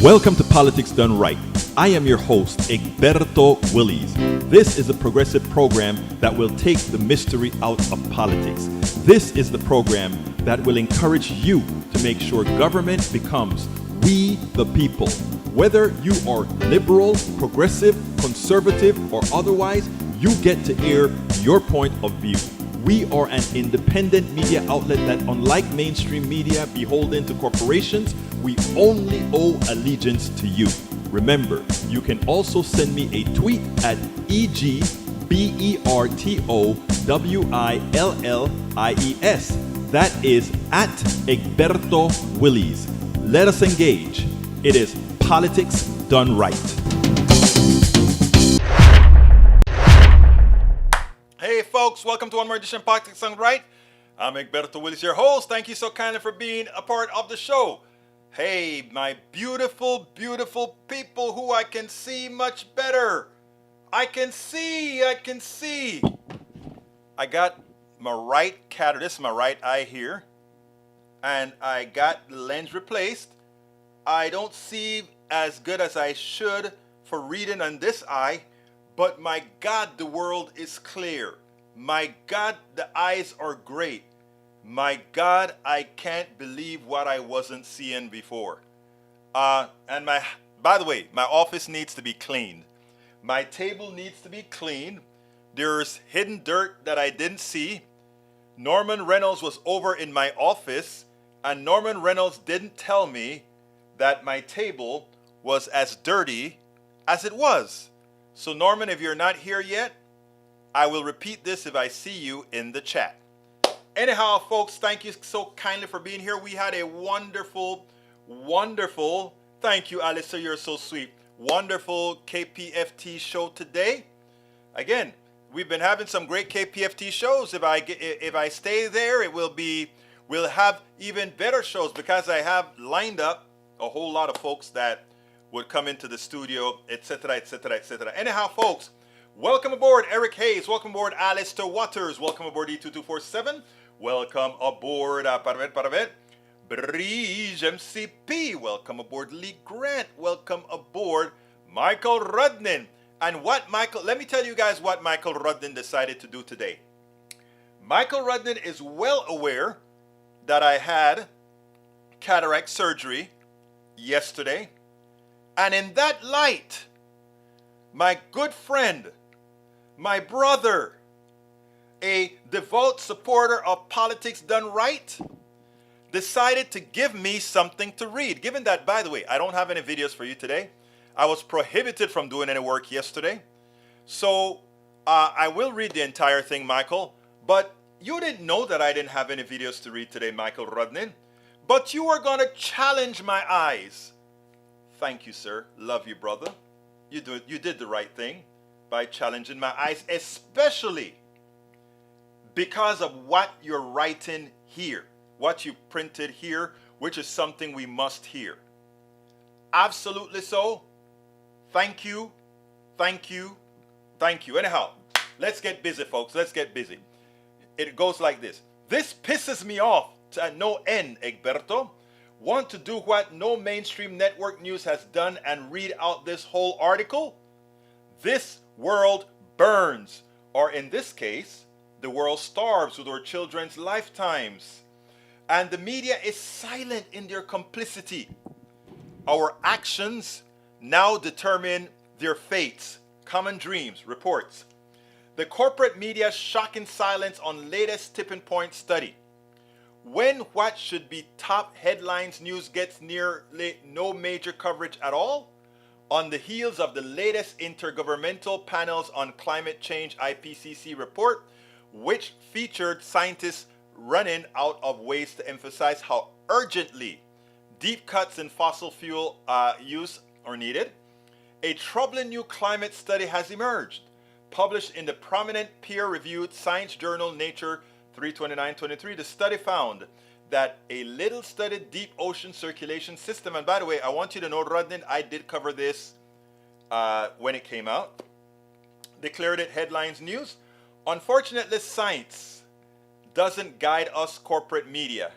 Welcome to Politics Done Right. I am your host, Egberto Willies. This is a progressive program that will take the mystery out of politics. This is the program that will encourage you to make sure government becomes we the people. Whether you are liberal, progressive, conservative, or otherwise, you get to air your point of view. We are an independent media outlet that, unlike mainstream media beholden to corporations, we only owe allegiance to you. Remember, you can also send me a tweet at EGBERTOWILLIES. That is at Egberto Willies. Let us engage. It is Politics Done Right. Hey folks, welcome to one more edition of Politics Done Right. I'm Egberto Willies, your host. Thank you so kindly for being a part of the show. Hey, my beautiful, beautiful people who I can see much better. I can see. I got my right cataract, this is my right eye here, and I got the lens replaced. I don't see as good as I should for reading on this eye, but my God, the world is clear. My God, the eyes are great. My God, I can't believe what I wasn't seeing before. By the way, my office needs to be cleaned. My table needs to be cleaned. There's hidden dirt that I didn't see. Norman Reynolds was over in my office, and Norman Reynolds didn't tell me that my table was as dirty as it was. So Norman, if you're not here yet, I will repeat this if I see you in the chat. Anyhow, folks, thank you so kindly for being here. We had a wonderful, thank you, Alistair, you're so sweet, wonderful KPFT show today. Again, we've been having some great KPFT shows. If I stay there, we'll have even better shows because I have lined up a whole lot of folks that would come into the studio, etc., etc., etc. Anyhow, folks, welcome aboard Eric Hayes. Welcome aboard Alistair Waters. Welcome aboard E2247. Welcome aboard Bridge MCP. Welcome aboard Lee Grant. Welcome aboard Michael Rudnin. And let me tell you guys what Michael Rudnin decided to do today. Michael Rudnin is well aware that I had cataract surgery yesterday. And in that light, my good friend, my brother, a devout supporter of Politics Done Right, decided to give me something to read. Given that, by the way, I don't have any videos for you today. I was prohibited from doing any work yesterday. So I will read the entire thing, Michael. But you didn't know that I didn't have any videos to read today, Michael Rudnin. But you are going to challenge my eyes. Thank you, sir. Love you, brother. You did the right thing by challenging my eyes, especially because of what you're writing here, what you printed here, which is something we must hear. Absolutely so. Thank you. Anyhow, let's get busy, folks. Let's get busy. It goes like this. This pisses me off to no end, Egberto. Want to do what no mainstream network news has done and read out this whole article? This world burns, or in this case, the world starves with our children's lifetimes. And the media is silent in their complicity. Our actions now determine their fates. Common Dreams reports. The corporate media's shocking silence on latest tipping point study. When what should be top headlines news gets nearly no major coverage at all, on the heels of the latest Intergovernmental Panels on Climate Change IPCC report, which featured scientists running out of ways to emphasize how urgently deep cuts in fossil fuel use are needed, a troubling new climate study has emerged, published in the prominent peer-reviewed science journal Nature 329/23. The study found that a little studied deep ocean circulation system, and by the way, I want you to know, Rudnin, I did cover this when it came out, declared it headlines news. Unfortunately, science doesn't guide us corporate media,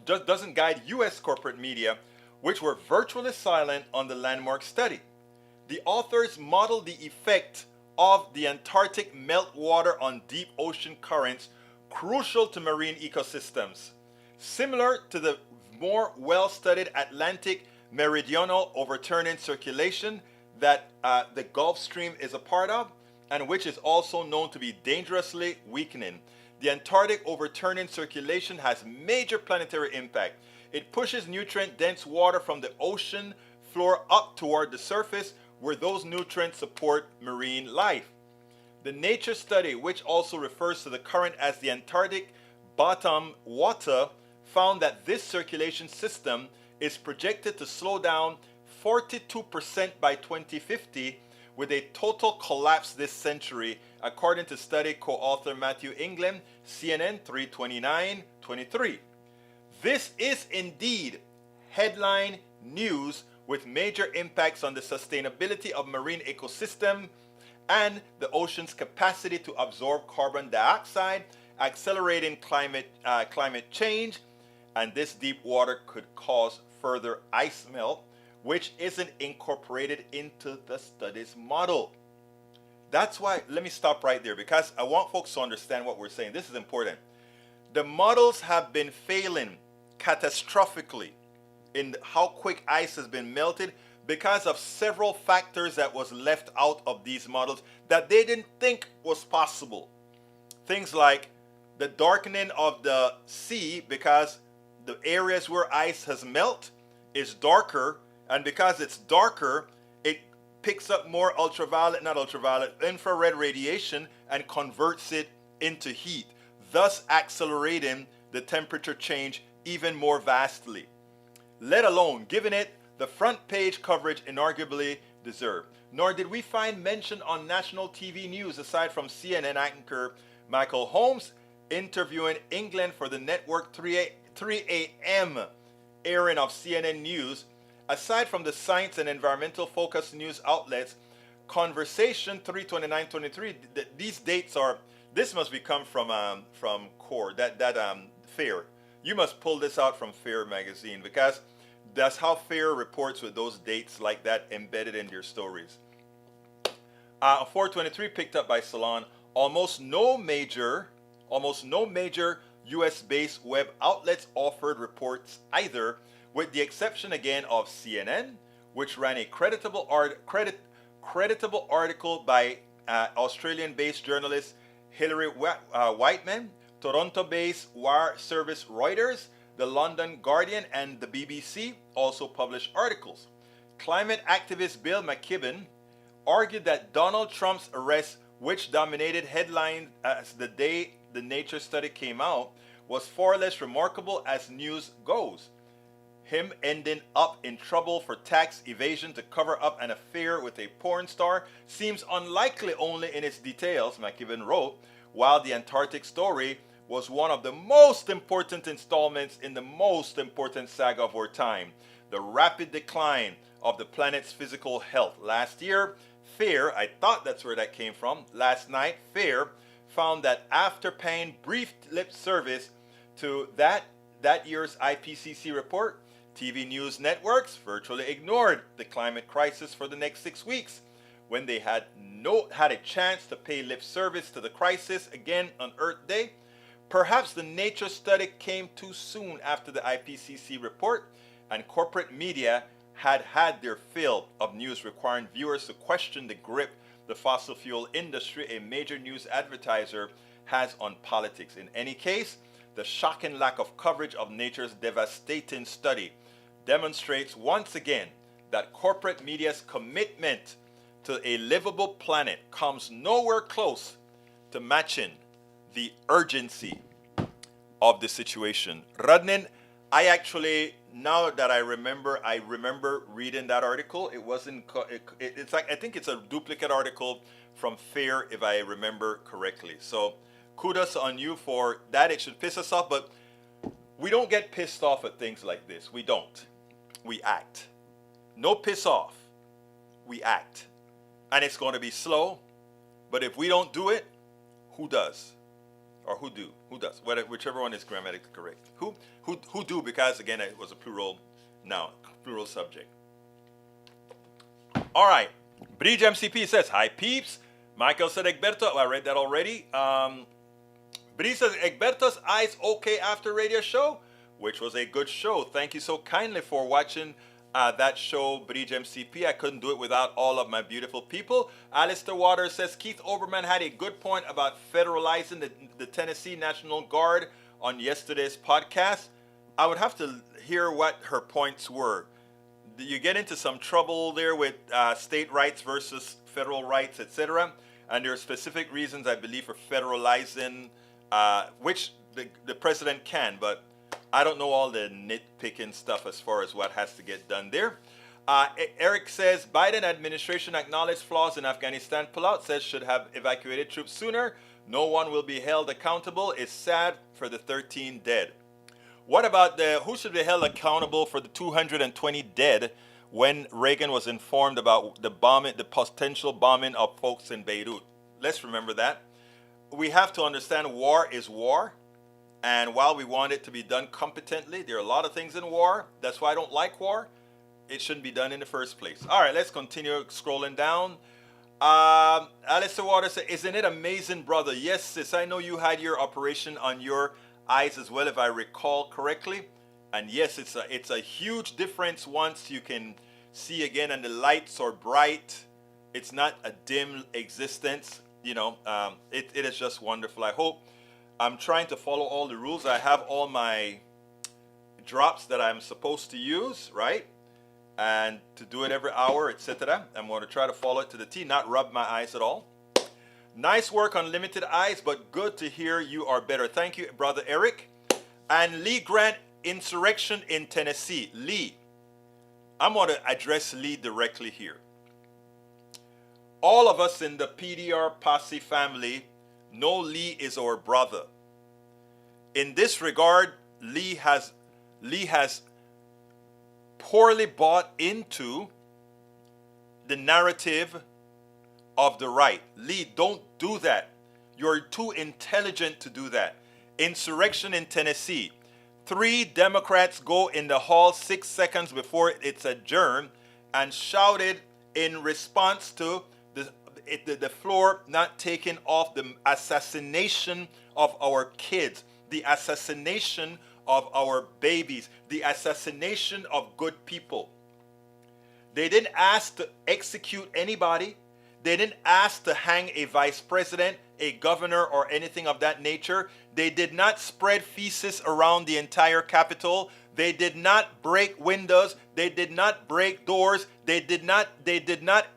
doesn't guide U.S. corporate media which were virtually silent on the landmark study. The authors modeled the effect of the Antarctic meltwater on deep ocean currents crucial to marine ecosystems. Similar to the more well-studied Atlantic meridional overturning circulation that the Gulf Stream is a part of, and which is also known to be dangerously weakening. The Antarctic overturning circulation has major planetary impact. It pushes nutrient-dense water from the ocean floor up toward the surface, where those nutrients support marine life. The nature study, which also refers to the current as the Antarctic bottom water, found that this circulation system is projected to slow down 42% by 2050, with a total collapse this century, according to study co-author Matthew England, CNN 329-23. This is indeed headline news with major impacts on the sustainability of marine ecosystem and the ocean's capacity to absorb carbon dioxide, accelerating climate change, and this deep water could cause further ice melt, which isn't incorporated into the study's model. That's why, let me stop right there, because I want folks to understand what we're saying. This is important. The models have been failing catastrophically in how quick ice has been melted because of several factors that was left out of these models that they didn't think was possible. Things like the darkening of the sea, because the areas where ice has melted is darker, and because it's darker, it picks up more infrared radiation and converts it into heat, thus accelerating the temperature change even more vastly, let alone giving it the front page coverage inarguably deserved. Nor did we find mention on national TV news, aside from CNN anchor Michael Holmes interviewing England for the network 3 a.m. airing of CNN News. Aside from the science and environmental focused news outlets, Conversation 329-23, these dates are, this must be come from CORE, FAIR. You must pull this out from FAIR magazine, because that's how FAIR reports with those dates like that embedded in their stories. 423 picked up by Salon. Almost no major US-based web outlets offered reports either, with the exception again of CNN, which ran a creditable article by Australian-based journalist Hilary Whiteman, Toronto-based wire service Reuters, the London Guardian, and the BBC also published articles. Climate activist Bill McKibben argued that Donald Trump's arrest, which dominated headlines as the day the Nature study came out, was far less remarkable as news goes. Him ending up in trouble for tax evasion to cover up an affair with a porn star seems unlikely only in its details, McKibben wrote, while the Antarctic story was one of the most important installments in the most important saga of our time, the rapid decline of the planet's physical health. Last year, FAIR, I thought that's where that came from, last night, FAIR found that after paying brief lip service to that year's IPCC report, TV news networks virtually ignored the climate crisis for the next 6 weeks. When they had a chance to pay lip service to the crisis again on Earth Day, perhaps the Nature study came too soon after the IPCC report, and corporate media had their fill of news requiring viewers to question the grip the fossil fuel industry, a major news advertiser, has on politics. In any case, the shocking lack of coverage of Nature's devastating study demonstrates once again that corporate media's commitment to a livable planet comes nowhere close to matching the urgency of the situation. Radnin, I actually, now that I remember reading that article. It wasn't, it's like, I think it's a duplicate article from FAIR, if I remember correctly. So kudos on you for that. It should piss us off, but we don't get pissed off at things like this. We don't. We act. No piss off. We act. And it's going to be slow, but if we don't do it, who does? Or who do? Who does? Whichever one is grammatically correct. Who do, because again, it was a plural noun, plural subject. All right. Bridge MCP says, hi peeps. Michael said, Egberto, I read that already. Bridge says, Egberto's eyes okay after radio show, which was a good show. Thank you so kindly for watching that show, Bridge MCP. I couldn't do it without all of my beautiful people. Alistair Waters says, Keith Oberman had a good point about federalizing the Tennessee National Guard on yesterday's podcast. I would have to hear what her points were. You get into some trouble there with state rights versus federal rights, etc. And there are specific reasons, I believe, for federalizing, which the president can, but I don't know all the nitpicking stuff as far as what has to get done there. Eric says, Biden administration acknowledged flaws in Afghanistan pullout, says should have evacuated troops sooner. No one will be held accountable. It's sad for the 13 dead. What about who should be held accountable for the 220 dead when Reagan was informed about the potential bombing of folks in Beirut? Let's remember that. We have to understand war is war. And while we want it to be done competently, there are a lot of things in war. That's why I don't like war. It shouldn't be done in the first place. All right, let's continue scrolling down. Alistair Waters said, isn't it amazing, brother? Yes, sis, I know you had your operation on your eyes as well, if I recall correctly. And yes, it's a huge difference once you can see again and the lights are bright. It's not a dim existence. You know, it is just wonderful. I hope I'm trying to follow all the rules. I have all my drops that I'm supposed to use, right? And to do it every hour, etc. I'm going to try to follow it to the T, not rub my eyes at all. Nice work on limited eyes, but good to hear you are better. Thank you, brother Eric. And Lee Grant, insurrection in Tennessee. Lee, I'm going to address Lee directly here. All of us in the PDR Posse family know Lee is our brother. In this regard, Lee has poorly bought into the narrative of the right. Lee, don't do that. You're too intelligent to do that. Insurrection in Tennessee. 3 Democrats go in the hall 6 seconds before it's adjourned and shouted in response to the floor not taking off the assassination of our kids, the assassination of our babies, the assassination of good people. They didn't ask to execute anybody. They didn't ask to hang a vice president, a governor, or anything of that nature. They did not spread feces around the entire Capitol. They did not break windows. They did not break doors. They did not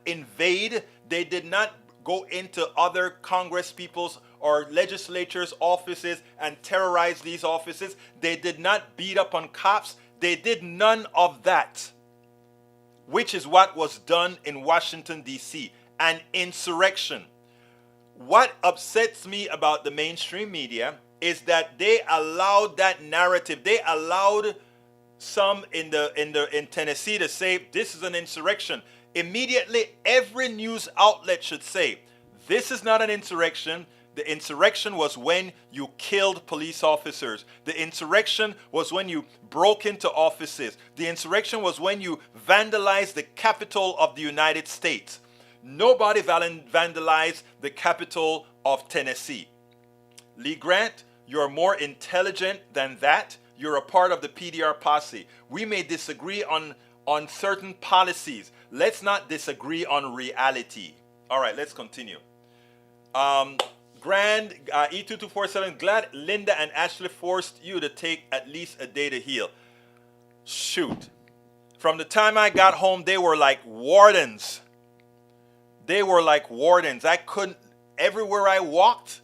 invade. They did not go into other Congress people's or legislatures' offices and terrorize these offices. They did not beat up on cops. They did none of that, which is what was done in Washington, D.C., an insurrection. What upsets me about the mainstream media is that they allowed that narrative. They allowed some in Tennessee to say this is an insurrection. Immediately, every news outlet should say, this is not an insurrection. The insurrection was when you killed police officers. The insurrection was when you broke into offices. The insurrection was when you vandalized the Capitol of the United States. Nobody vandalized the Capitol of Tennessee. Lee Grant, you're more intelligent than that. You're a part of the PDR Posse. We may disagree on certain policies. Let's not disagree on reality. All right, let's continue. Grand E2247, glad Linda and Ashley forced you to take at least a day to heal. Shoot. From the time I got home, they were like wardens. They were like wardens. I couldn't, everywhere I walked,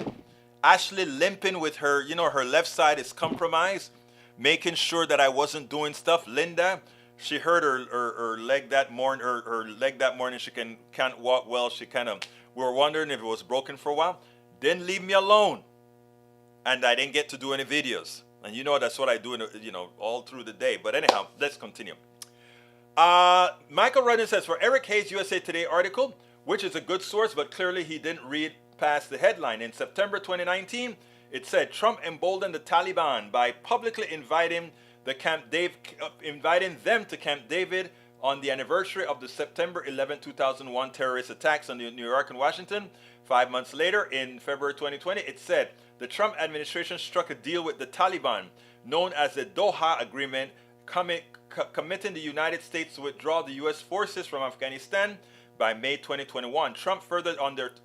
Ashley limping with her, her left side is compromised, making sure that I wasn't doing stuff. Linda, she hurt her leg that morning. Her leg that morning. She can't walk well. We were wondering if it was broken for a while. Didn't leave me alone, and I didn't get to do any videos. And that's what I do, all through the day. But anyhow, let's continue. Michael Rudden says, for Eric Hayes' USA Today article, which is a good source, but clearly he didn't read past the headline. In September 2019, it said Trump emboldened the Taliban by publicly inviting inviting them to Camp David on the anniversary of the September 11, 2001 terrorist attacks on New York and Washington. 5 months later, in February 2020, it said the Trump administration struck a deal with the Taliban, known as the Doha Agreement, committing the United States to withdraw the U.S. forces from Afghanistan by May 2021. Trump further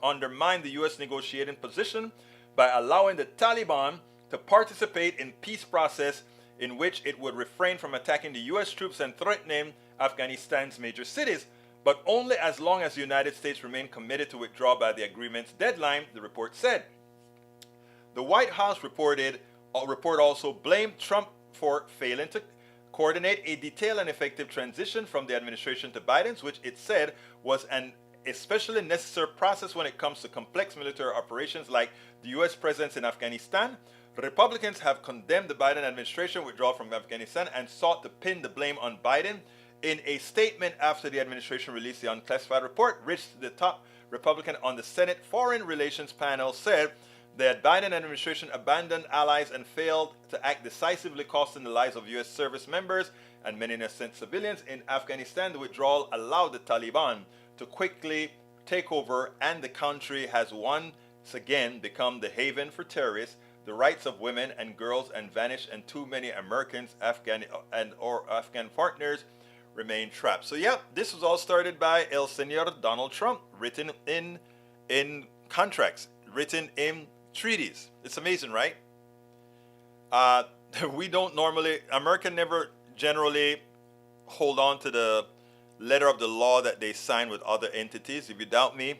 undermined the U.S. negotiating position by allowing the Taliban to participate in peace process in which it would refrain from attacking the U.S. troops and threatening Afghanistan's major cities, but only as long as the United States remained committed to withdraw by the agreement's deadline, the report said. The White House report also blamed Trump for failing to coordinate a detailed and effective transition from the administration to Biden's, which it said was an especially necessary process when it comes to complex military operations like the U.S. presence in Afghanistan. Republicans have condemned the Biden administration withdrawal from Afghanistan and sought to pin the blame on Biden. In a statement after the administration released the unclassified report, Rich, the top Republican on the Senate Foreign Relations panel, said that Biden administration abandoned allies and failed to act decisively, costing the lives of U.S. service members and many innocent civilians in Afghanistan. The withdrawal allowed the Taliban to quickly take over, and the country has once again become the haven for terrorists. The rights of women and girls and vanished, and too many Americans, Afghan partners remain trapped. So yeah, this was all started by El Señor Donald Trump, written in contracts, written in treaties. It's amazing, right? We don't normally, America never generally hold on to the letter of the law that they sign with other entities. If you doubt me,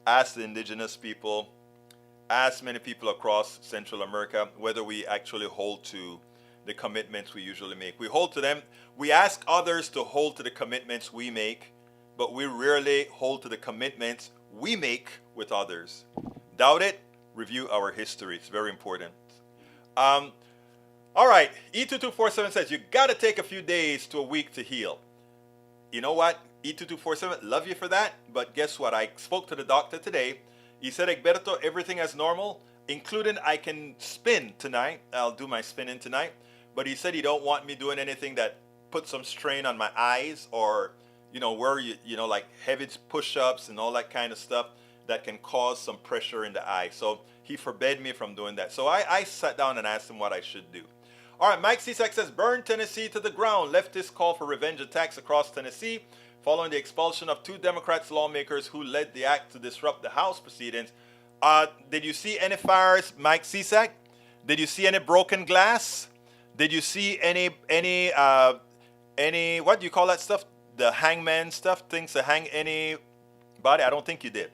ask the indigenous people, ask many people across Central America whether we actually hold to the commitments we usually make. We hold to them. We ask others to hold to the commitments we make, but we rarely hold to the commitments we make with others. Doubt it? Review our history. It's very important. All right. E2247 says you got to take a few days to a week to heal. You know what? E2247, love you for that. But guess what? I spoke to the doctor today. He said, Egberto, everything as normal, including I can spin tonight. I'll do my spinning tonight. But he said he don't want me doing anything that puts some strain on my eyes, or, where like heavy push-ups and all that kind of stuff that can cause some pressure in the eye. So he forbade me from doing that. So I sat down and asked him what I should do. All right, Mike Cisak says, burn Tennessee to the ground. Leftists call for revenge attacks across Tennessee following the expulsion of 2 Democrats lawmakers who led the act to disrupt the House proceedings. Did you see any fires, Mike Cisak? Did you see any broken glass? Did you see any what do you call that stuff? The hangman stuff, things to hang anybody? I don't think you did.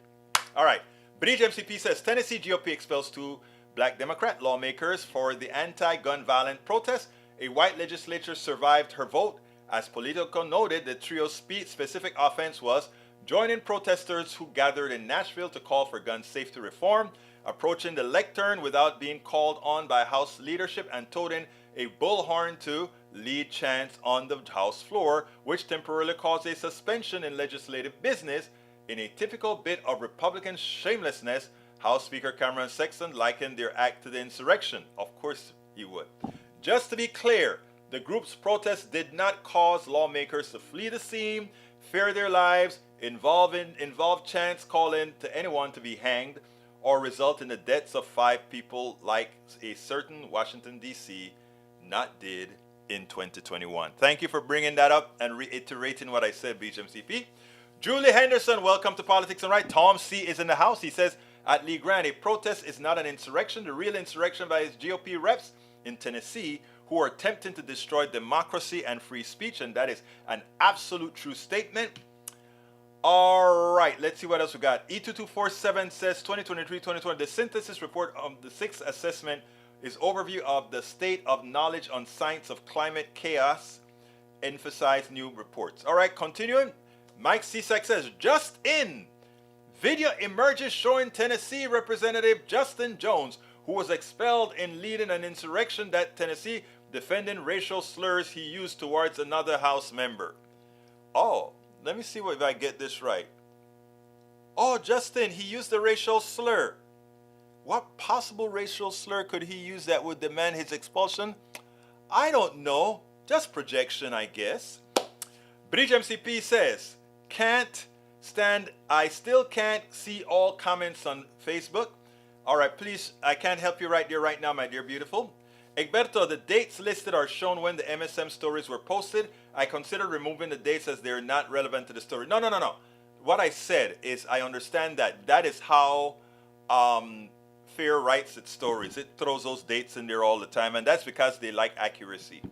All right. Bridge MCP says Tennessee GOP expels 2 black Democrat lawmakers for the anti-gun violent protest. A white legislature survived her vote. As Politico noted, the trio's specific offense was joining protesters who gathered in Nashville to call for gun safety reform, approaching the lectern without being called on by House leadership, and toting a bullhorn to lead chants on the House floor, which temporarily caused a suspension in legislative business. In a typical bit of Republican shamelessness, House Speaker Cameron Sexton likened their act to the insurrection. Of course he would. Just to be clear, the group's protest did not cause lawmakers to flee the scene, fear their lives, involve chants calling to anyone to be hanged, or result in the deaths of 5 people like a certain Washington, D.C. not did in 2021. Thank you for bringing that up and reiterating what I said, BHMCP. Julie Henderson, welcome to Politics and Right. Tom C. is in the house. He says, at Lee Grant, a protest is not an insurrection. The real insurrection by his GOP reps in Tennessee who are attempting to destroy democracy and free speech, and that is an absolute true statement. All right, let's see what else we got. E2247 says 2023-2020, the synthesis report of the 6th assessment is overview of the state of knowledge on science of climate chaos, emphasize new reports. All right, continuing. Mike Cisak says, just in, video emerges showing Tennessee Representative Justin Jones, who was expelled in leading an insurrection that Tennessee, defending racial slurs he used towards another House member. Oh, let me see if I get this right. Oh, Justin, he used a racial slur. What possible racial slur could he use that would demand his expulsion? I don't know. Just projection, I guess. Bridge MCP says, I still can't see all comments on Facebook. All right, please, I can't help you right there right now, my dear beautiful. Egberto, the dates listed are shown when the MSM stories were posted. I consider removing the dates as they're not relevant to the story. No. What I said is I understand that. That is how Fair writes its stories. It throws those dates in there all the time, and that's because they like accuracy.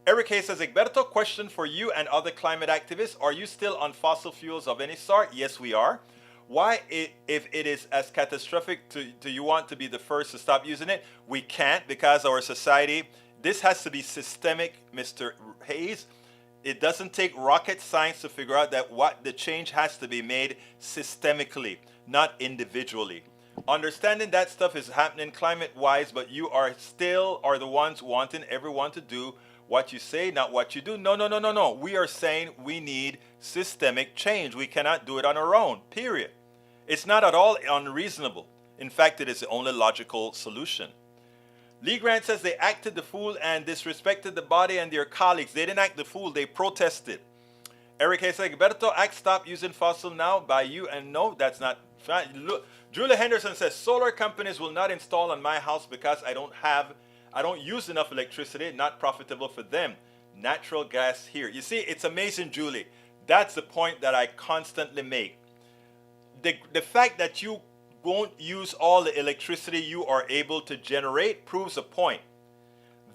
Eric Hayes says, Egberto, question for you and other climate activists. Are you still on fossil fuels of any sort? Yes, we are. Why, if it is as catastrophic, do you want to be the first to stop using it? We can't, because our society, this has to be systemic, Mr. Hayes. It doesn't take rocket science to figure out that what the change has to be made systemically, not individually. Understanding that stuff is happening climate-wise, but you are the ones wanting everyone to do what you say, not what you do. No. We are saying we need systemic change. We cannot do it on our own, period. It's not at all unreasonable. In fact, it is the only logical solution. Lee Grant says they acted the fool and disrespected the body and their colleagues. They didn't act the fool, they protested. Eric Hayes says, Egberto, act stop using fossil now by you, and no, that's not. Look, Julia Henderson says, solar companies will not install on my house because I don't use enough electricity, not profitable for them. Natural gas here. You see, it's amazing, Julie. That's the point that I constantly make. The fact that you won't use all the electricity you are able to generate proves a point.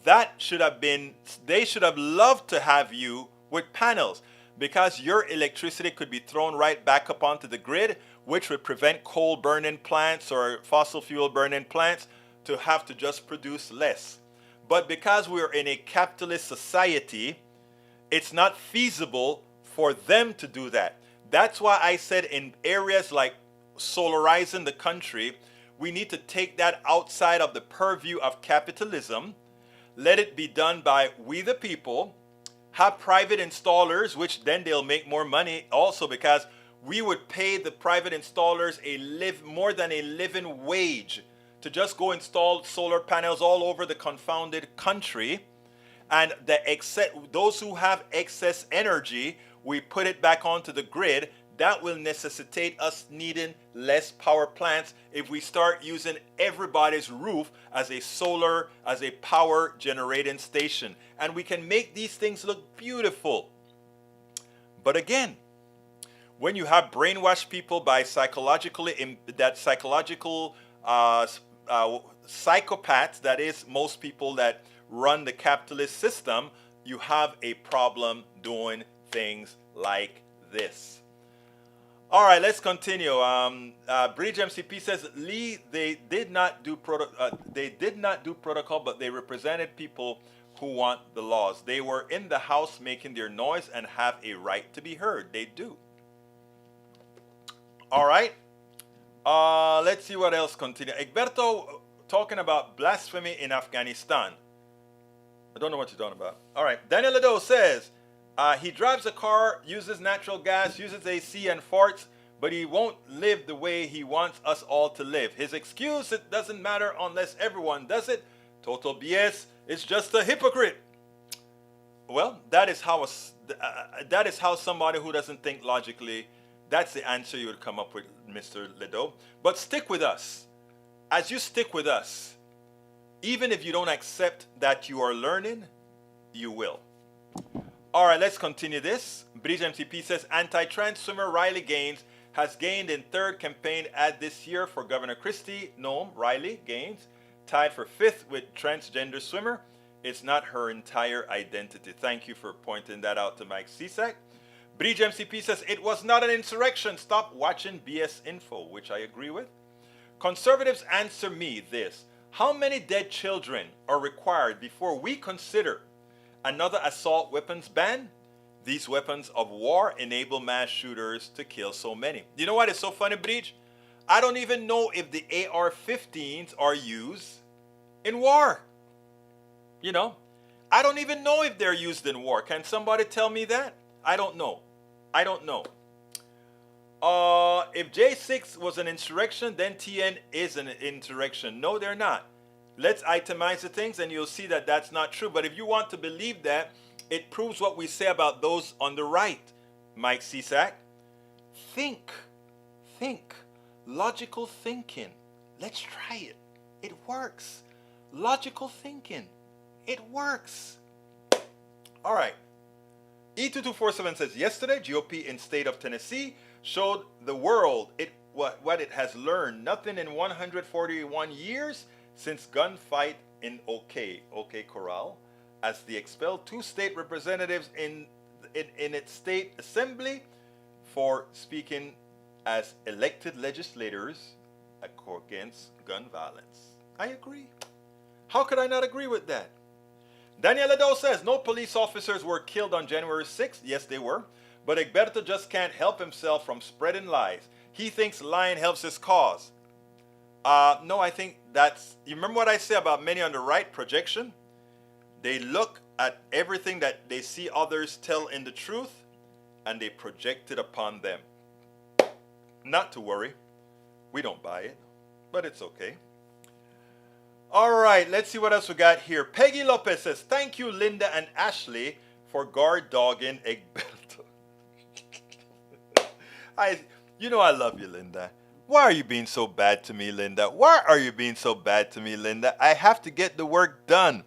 They should have loved to have you with panels, because your electricity could be thrown right back up onto the grid, which would prevent coal burning plants or fossil fuel burning plants to have to just produce less. But because we're in a capitalist society, it's not feasible for them to do that. That's why I said in areas like solarizing the country, we need to take that outside of the purview of capitalism, let it be done by we the people, have private installers, which then they'll make more money also, because we would pay the private installers more than a living wage to just go install solar panels all over the confounded country. And those who have excess energy, we put it back onto the grid. That will necessitate us needing less power plants if we start using everybody's roof as a power generating station. And we can make these things look beautiful. But again, when you have brainwashed people by psychological psychopaths, that is most people that run the capitalist system, you have a problem doing things like this. All right, let's continue. Bridge MCP says, Lee, they did not do protocol, but they represented people who want the laws. They were in the house making their noise and have a right to be heard. They do. All right. Let's see what else continue. Egberto talking about blasphemy in Afghanistan. I don't know what you're talking about. All right. Daniel Lado says, he drives a car, uses natural gas, uses AC and farts, but he won't live the way he wants us all to live. His excuse, it doesn't matter unless everyone does it. Total BS. It's just a hypocrite. Well, that is how somebody who doesn't think logically, that's the answer you would come up with, Mr. Ledo. But stick with us. As you stick with us, even if you don't accept that you are learning, you will. All right, let's continue this. Bridge MCP says, anti-trans swimmer Riley Gaines has gained in third campaign ad this year for Governor Christie. Noam Riley Gaines, tied for fifth with transgender swimmer. It's not her entire identity. Thank you for pointing that out to Mike Cisak. Bridge MCP says, it was not an insurrection. Stop watching BS Info, which I agree with. Conservatives, answer me this. How many dead children are required before we consider another assault weapons ban? These weapons of war enable mass shooters to kill so many. You know what is so funny, Bridge? I don't even know if the AR-15s are used in war. You know, I don't even know if they're used in war. Can somebody tell me that? I don't know. I don't know. If J6 was an insurrection, then TN is an insurrection. No, they're not. Let's itemize the things and you'll see that that's not true. But if you want to believe that, it proves what we say about those on the right. Mike Cisak, think. Logical thinking. Let's try it. It works. Logical thinking. It works. All right. E2247 says, yesterday, GOP in state of Tennessee showed the world what it has learned. Nothing in 141 years since gunfight in OK Corral, as they expelled 2 state representatives in its state assembly for speaking as elected legislators against gun violence. I agree. How could I not agree with that? Daniel Edo says, no police officers were killed on January 6th. Yes, they were. But Egberto just can't help himself from spreading lies. He thinks lying helps his cause. No, I think that's... You remember what I say about many on the right, projection? They look at everything that they see others tell in the truth, and they project it upon them. Not to worry. We don't buy it, but it's okay. All right, let's see what else we got here. Peggy Lopez says, thank you, Linda and Ashley, for guard dogging Egberto. I love you, Linda. Why are you being so bad to me, Linda? Why are you being so bad to me, Linda? I have to get the work done.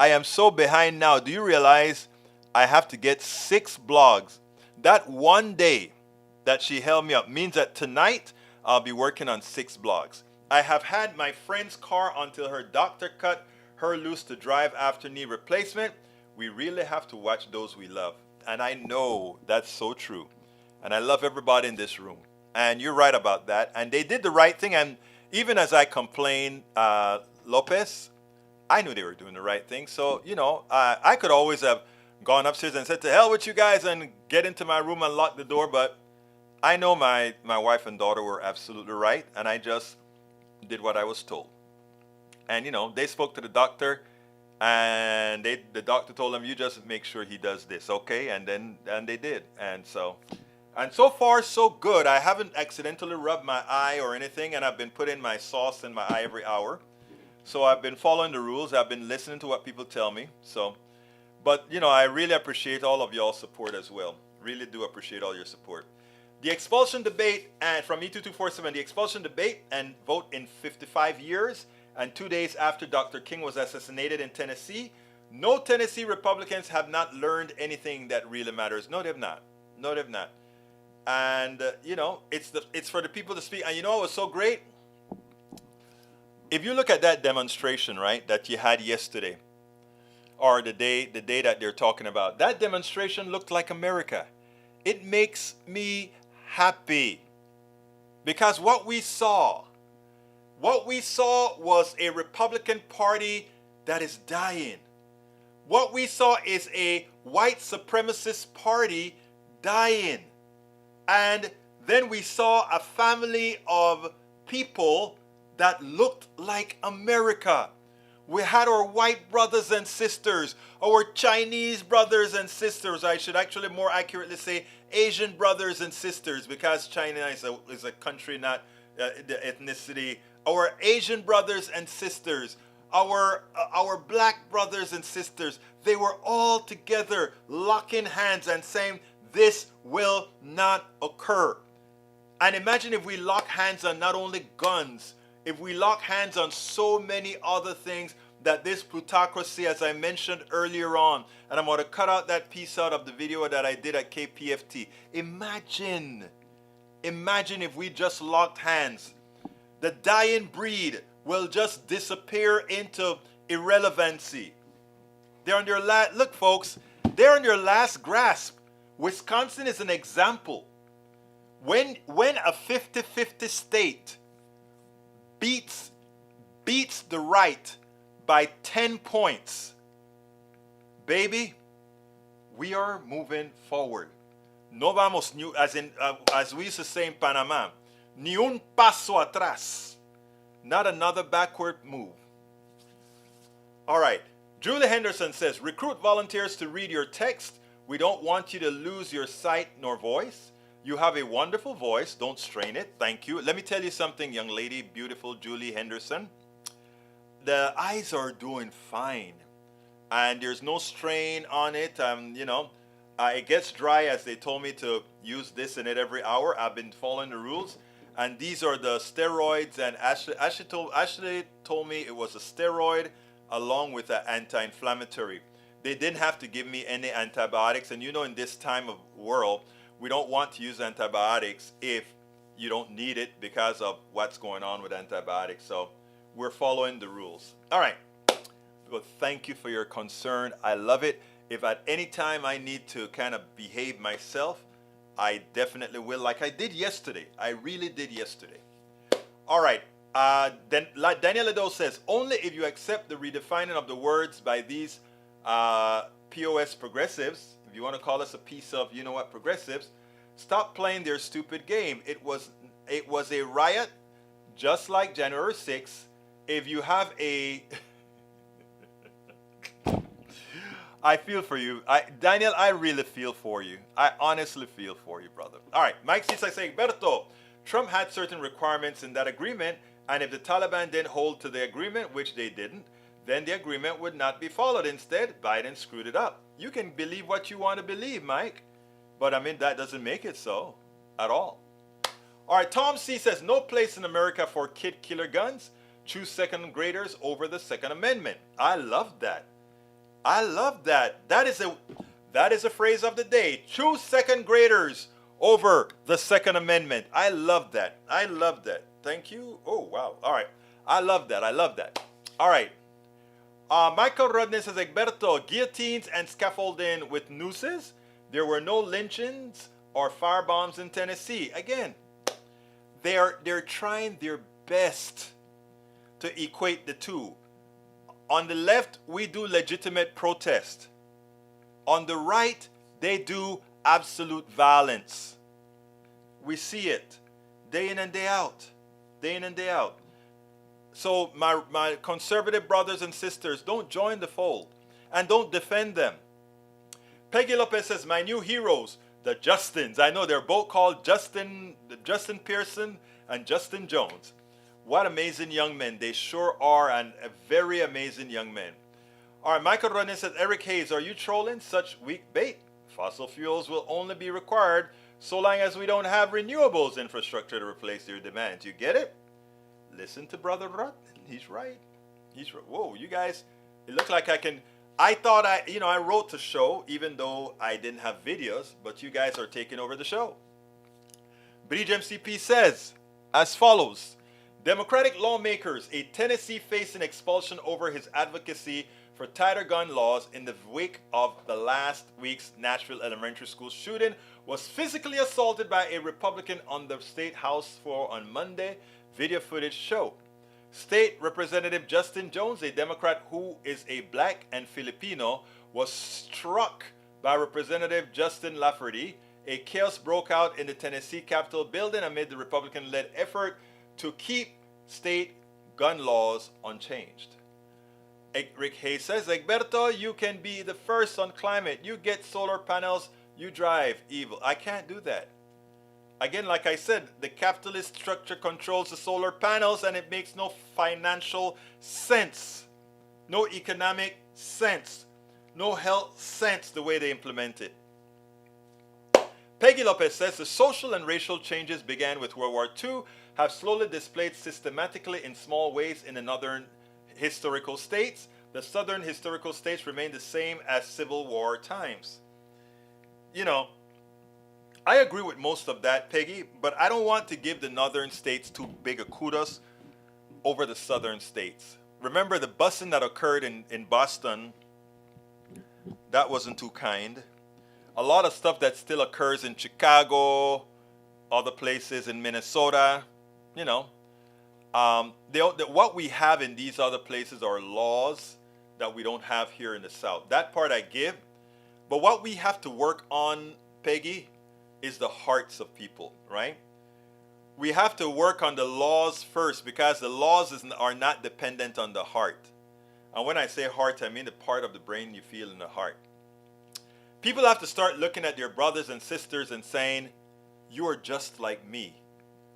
I am so behind now. Do you realize I have to get 6 blogs? That one day that she held me up means that tonight I'll be working on 6 blogs. I have had my friend's car until her doctor cut her loose to drive after knee replacement. We really have to watch those we love. And I know that's so true. And I love everybody in this room. And you're right about that. And they did the right thing. And even as I complained, Lopez, I knew they were doing the right thing. So, I could always have gone upstairs and said, to hell with you guys, and get into my room and lock the door. But I know my wife and daughter were absolutely right. And I just did what I was told. And, they spoke to the doctor. And the doctor told them, you just make sure he does this, okay? And they did. And so far, so good. I haven't accidentally rubbed my eye or anything, and I've been putting my sauce in my eye every hour. So I've been following the rules. I've been listening to what people tell me. But I really appreciate all of y'all's support as well. Really do appreciate all your support. The expulsion debate, and from E2247, the expulsion debate and vote in 55 years, and 2 days after Dr. King was assassinated in Tennessee, no Tennessee Republicans have not learned anything that really matters. No, they've not. No, they've not. And, it's for the people to speak. And you know what was so great? If you look at that demonstration, right, that you had yesterday, or the day that they're talking about, that demonstration looked like America. It makes me happy. Because what we saw was a Republican Party that is dying. What we saw is a white supremacist party dying. And then we saw a family of people that looked like America. We had our white brothers and sisters, our Chinese brothers and sisters. I should actually more accurately say Asian brothers and sisters, because China is a country, not the ethnicity. Our Asian brothers and sisters, our black brothers and sisters, they were all together locking hands and saying, this will not occur. And imagine if we lock hands on not only guns, if we lock hands on so many other things, that this plutocracy, as I mentioned earlier on, and I'm going to cut out that piece out of the video that I did at KPFT. Imagine if we just locked hands. The dying breed will just disappear into irrelevancy. They're on their look, folks, they're on their last grasp. Wisconsin is an example. When a 50-50 state beats the right by 10 points, baby, we are moving forward. No vamos, as we used to say in Panama, ni un paso atrás. Not another backward move. All right. Julie Henderson says, recruit volunteers to read your text. We don't want you to lose your sight nor voice. You have a wonderful voice. Don't strain it. Thank you. Let me tell you something, young lady, beautiful Julie Henderson. the eyes are doing fine, and there's no strain on it. It gets dry as they told me to use this in it every hour. I've been following the rules, and these are the steroids. And Ashley told me it was a steroid along with an anti-inflammatory. They didn't have to give me any antibiotics, and in this time of world, we don't want to use antibiotics if you don't need it because of what's going on with antibiotics. So we're following the rules. All right. Well, thank you for your concern. I love it. If at any time I need to kind of behave myself, I definitely will, like I did yesterday. I really did yesterday. All right. Then Daniel Ledo says, only if you accept the redefining of the words by these POS progressives, if you want to call us a piece of, progressives, stop playing their stupid game. It was a riot, just like January 6th. If you have a I feel for you. Daniel, I really feel for you. I honestly feel for you, brother. All right, Mike Cisa saying, Berto, Trump had certain requirements in that agreement, and if the Taliban didn't hold to the agreement, which they didn't, then the agreement would not be followed. Instead, Biden screwed it up. You can believe what you want to believe, Mike, but that doesn't make it so at all. All right, Tom C says, no place in America for kid killer guns. Choose second graders over the Second Amendment. I love that. I love that. That is a phrase of the day. Choose second graders over the Second Amendment. I love that. I love that. Thank you. Oh, wow. All right. I love that. I love that. All right. Michael Rodney says, Egberto, guillotines and scaffolding with nooses. There were no lynchings or firebombs in Tennessee. Again, they're trying their best to equate the two. On the left, we do legitimate protest. On the right, they do absolute violence. We see it day in and day out. Day in and day out. So my conservative brothers and sisters, don't join the fold and don't defend them. Peggy Lopez says, my new heroes, the Justins. I know they're both called Justin Pearson and Justin Jones. What amazing young men. They sure are, and a very amazing young men. All right, Michael Ronin says, Eric Hayes, are you trolling? Such weak bait. Fossil fuels will only be required so long as we don't have renewables infrastructure to replace their demands. You get it? Listen to Brother Rutt. He's right. He's right. Whoa, you guys, it looks like I thought I wrote the show even though I didn't have videos, but you guys are taking over the show. Bridge MCP says as follows. Democratic lawmakers, a Tennessee facing expulsion over his advocacy for tighter gun laws in the wake of the last week's Nashville elementary school shooting, was physically assaulted by a Republican on the state house floor on Monday, video footage showed. State Representative Justin Jones, a Democrat who is a black and Filipino, was struck by Representative Justin Lafferty. A chaos broke out in the Tennessee Capitol building amid the Republican-led effort to keep state gun laws unchanged. Rick Hayes says, Egberto, you can be the first on climate. You get solar panels, you drive evil. I can't do that. Again, like I said, the capitalist structure controls the solar panels and it makes no financial sense, no economic sense, no health sense the way they implement it. Peggy Lopez says the social and racial changes began with World War II have slowly displayed systematically in small ways in the northern historical states. The southern historical states remain the same as Civil War times. You know, I agree with most of that, Peggy, but I don't want to give the northern states too big a kudos over the southern states. Remember the busing that occurred in Boston, that wasn't too kind. A lot of stuff that still occurs in Chicago, other places in Minnesota, you know. What we have in these other places are laws that we don't have here in the South. That part I give. But what we have to work on, Peggy, is the hearts of people, right? We have to work on the laws first because the laws are not dependent on the heart. And when I say heart, I mean the part of the brain you feel in the heart. People have to start looking at their brothers and sisters and saying, you are just like me.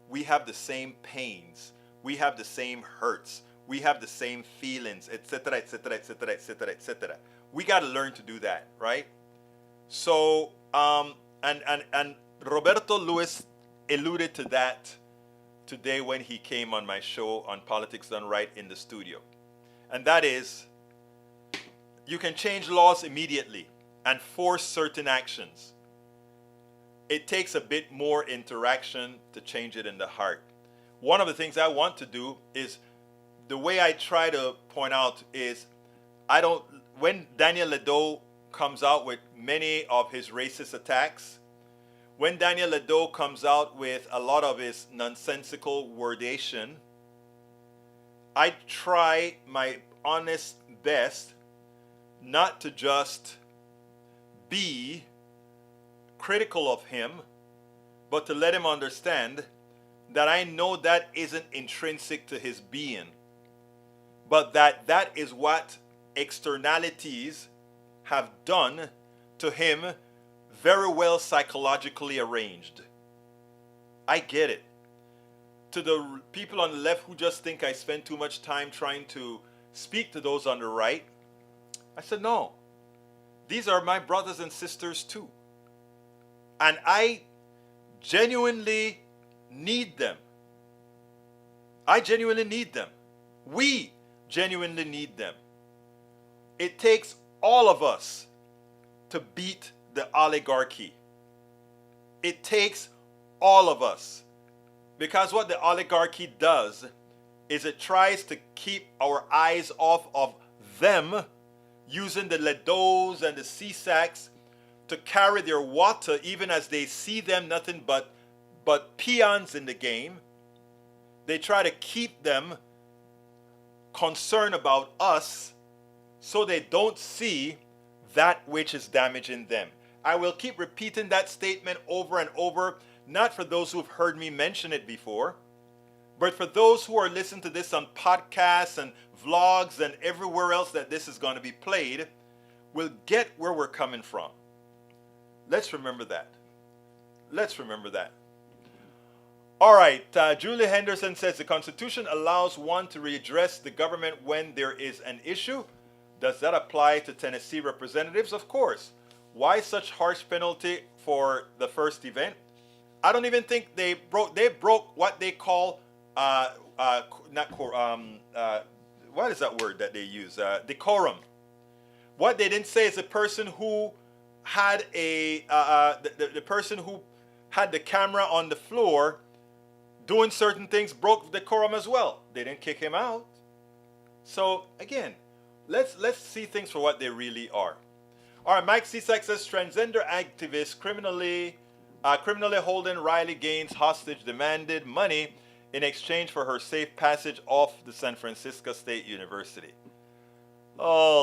We have the same pains. We have the same hurts. we have the same feelings, etc., etc., etc., etc., etc. We got to learn to do that, right? So, and Roberto Lewis alluded to that today when he came on my show on Politics Done Right in the studio. And that is, you can change laws immediately and force certain actions. It takes a bit more interaction to change it in the heart. One of the things I want to do is, the way I try to point out is, when Daniel Ledo comes out with many of his racist attacks, when Daniel Ledo comes out with a lot of his nonsensical wordation, I try my honest best not to just be critical of him, but to let him understand that I know that isn't intrinsic to his being, but that is what externalities have done to him, very well psychologically arranged. I get it. To the people on the left who just think I spend too much time trying to speak to those on the right, I said, no, these are my brothers and sisters too. And I genuinely need them. I genuinely need them. We genuinely need them. It takes all of us to beat the oligarchy. It takes all of us. Because what the oligarchy does is it tries to keep our eyes off of them, using the Ledos and the CSACs to carry their water, even as they see them nothing but peons in the game. They try to keep them concerned about us so they don't see that which is damaging them. I will keep repeating that statement over and over, not for those who've heard me mention it before, but for those who are listening to this on podcasts and vlogs and everywhere else that this is going to be played, will get where we're coming from. Let's remember that. Let's remember that. All right, Julie Henderson says the Constitution allows one to redress the government when there is an issue. Does that apply to Tennessee representatives? Of course. Why such harsh penalty for the first event? I don't even think they broke what they call what is that word that they use? Decorum. What they didn't say is the person who had the person who had the camera on the floor doing certain things broke decorum as well. They didn't kick him out. So again, let's see things for what they really are. All right, Mike Cisak says transgender activist criminally holding Riley Gaines hostage demanded money in exchange for her safe passage off the San Francisco State University. Oh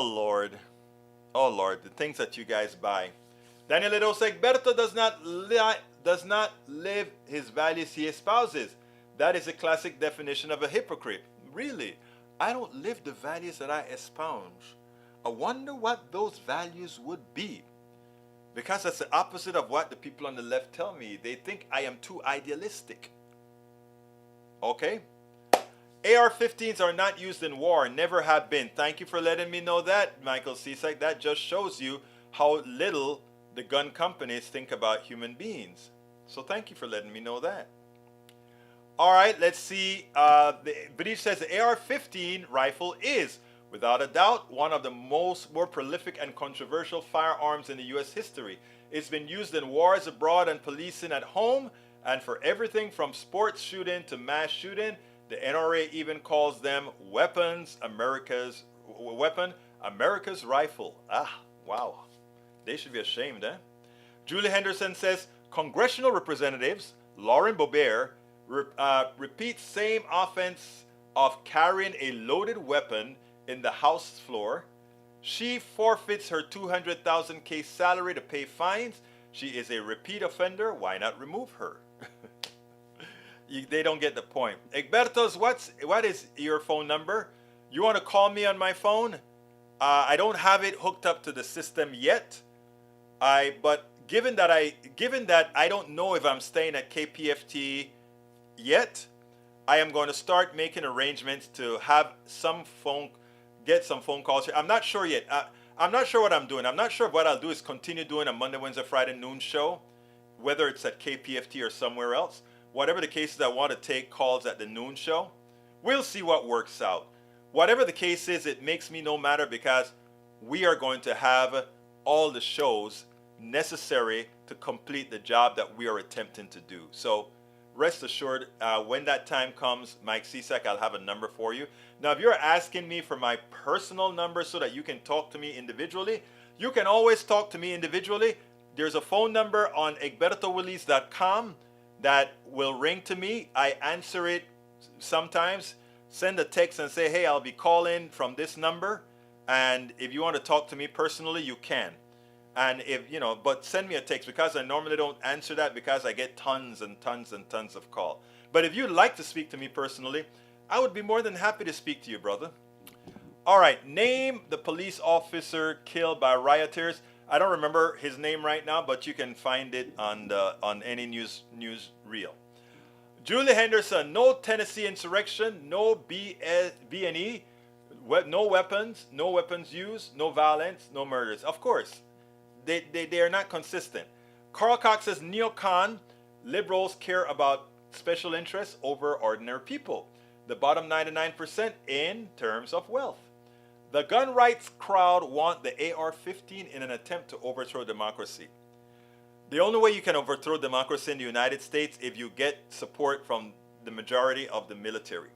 Lord, the things that you guys buy. Daniel Ledo says Berto does not live his values he espouses. That is a classic definition of a hypocrite. Really, I don't live the values that I espouse. I wonder what those values would be. Because that's the opposite of what the people on the left tell me. They think I am too idealistic. Okay? AR-15s are not used in war, never have been. Thank you for letting me know that, Michael Cisak. That just shows you how little the gun companies think about human beings. So thank you for letting me know that. All right, let's see. British says the AR-15 rifle is, without a doubt, one of the more prolific and controversial firearms in the U.S. history. It's been used in wars abroad and policing at home, and for everything from sports shooting to mass shooting. The NRA even calls them America's rifle. Ah, wow. They should be ashamed, eh? Julie Henderson says, congressional representatives, Lauren Boebert, repeats same offense of carrying a loaded weapon in the House floor. She forfeits her $200,000 salary to pay fines. She is a repeat offender. Why not remove her? They don't get the point. Egbertos, what is your phone number? You want to call me on my phone? I don't have it hooked up to the system yet. But given that I don't know if I'm staying at KPFT yet, I am going to start making arrangements to have get some phone calls here. I'm not sure yet. I'm not sure what I'm doing. I'm not sure if what I'll do is continue doing a Monday, Wednesday, Friday noon show, whether it's at KPFT or somewhere else. Whatever the case is, I want to take calls at the noon show. We'll see what works out. Whatever the case is, it makes me no matter because we are going to have all the shows necessary to complete the job that we are attempting to do. So rest assured, when that time comes, Mike Cisak, I'll have a number for you. Now, if you're asking me for my personal number so that you can talk to me individually, you can always talk to me individually. There's a phone number on egbertowillies.com that will ring to me. I answer it sometimes. Send a text and say, hey, I'll be calling from this number. And if you want to talk to me personally, you can. And if, but send me a text because I normally don't answer that because I get tons and tons and tons of call. But if you'd like to speak to me personally, I would be more than happy to speak to you, brother. All right, name the police officer killed by rioters. I don't remember his name right now, but you can find it on any news reel. Julie Henderson, no Tennessee insurrection, no B&E, no weapons used, no violence, no murders. Of course, they are not consistent. Carl Cox says neocon liberals care about special interests over ordinary people. The bottom 99% in terms of wealth. The gun rights crowd want the AR-15 in an attempt to overthrow democracy. The only way you can overthrow democracy in the United States if you get support from the majority of the military.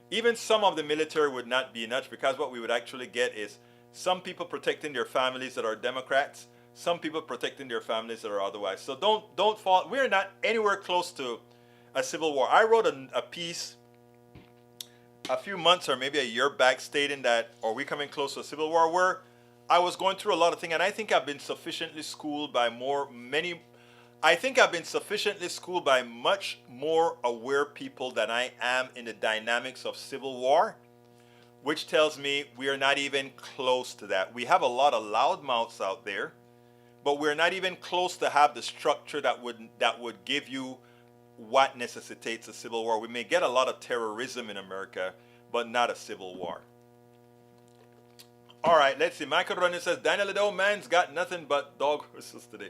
Even some of the military would not be enough because what we would actually get is some people protecting their families that are Democrats, some people protecting their families that are otherwise. So don't fall. We're not anywhere close to a civil war. I wrote a piece a few months or maybe a year back stating that, are we coming close to a civil war, where I was going through a lot of things, and I think I've been sufficiently schooled by much more aware people than I am in the dynamics of civil war, which tells me we are not even close to that. We have a lot of loudmouths out there, but we're not even close to have the structure that would give you what necessitates a civil war. We may get a lot of terrorism in America, but not a civil war. All right, let's see. Michael Ronan says, Daniel, the old man's got nothing but dog whistles today.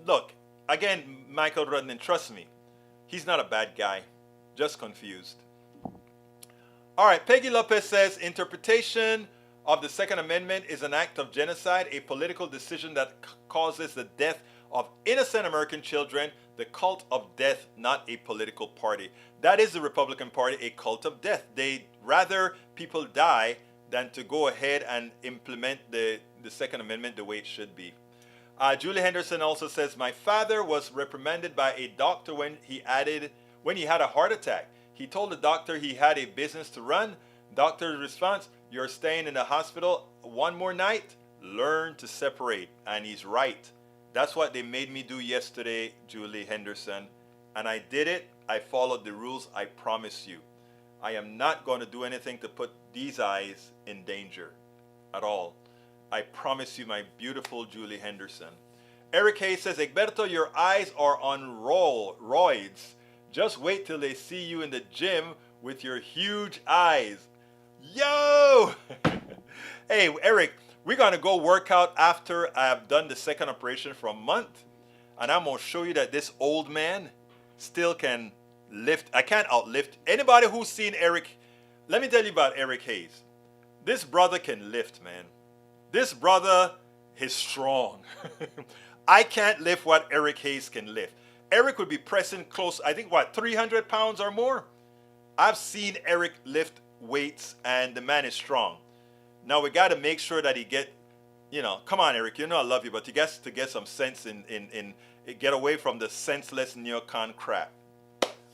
Look, again, Michael Ronan, trust me, he's not a bad guy, just confused. All right, Peggy Lopez says, interpretation of the Second Amendment is an act of genocide, a political decision that causes the death of innocent American children, the cult of death, not a political party. That is the Republican Party, a cult of death. They rather people die than to go ahead and implement the Second Amendment the way it should be. Julie Henderson also says, my father was reprimanded by a doctor when he had a heart attack. He told the doctor he had a business to run. Doctor's response, you're staying in the hospital one more night? Learn to separate. And he's right. That's what they made me do yesterday, Julie Henderson. And I did it. I followed the rules, I promise you. I am not going to do anything to put these eyes in danger at all. I promise you, my beautiful Julie Henderson. Eric Hayes says, Egberto, your eyes are on roids. Just wait till they see you in the gym with your huge eyes. Yo! Hey, Eric, we're going to go work out after I have done the second operation for a month. And I'm going to show you that this old man still can lift. I can't outlift. Anybody who's seen Eric, let me tell you about Eric Hayes. This brother can lift, man. This brother is strong. I can't lift what Eric Hayes can lift. Eric would be pressing close, I think, 300 pounds or more? I've seen Eric lift weights, and the man is strong. Now, we got to make sure that he come on, Eric, I love you, but he gets to get some sense get away from the senseless neocon crap.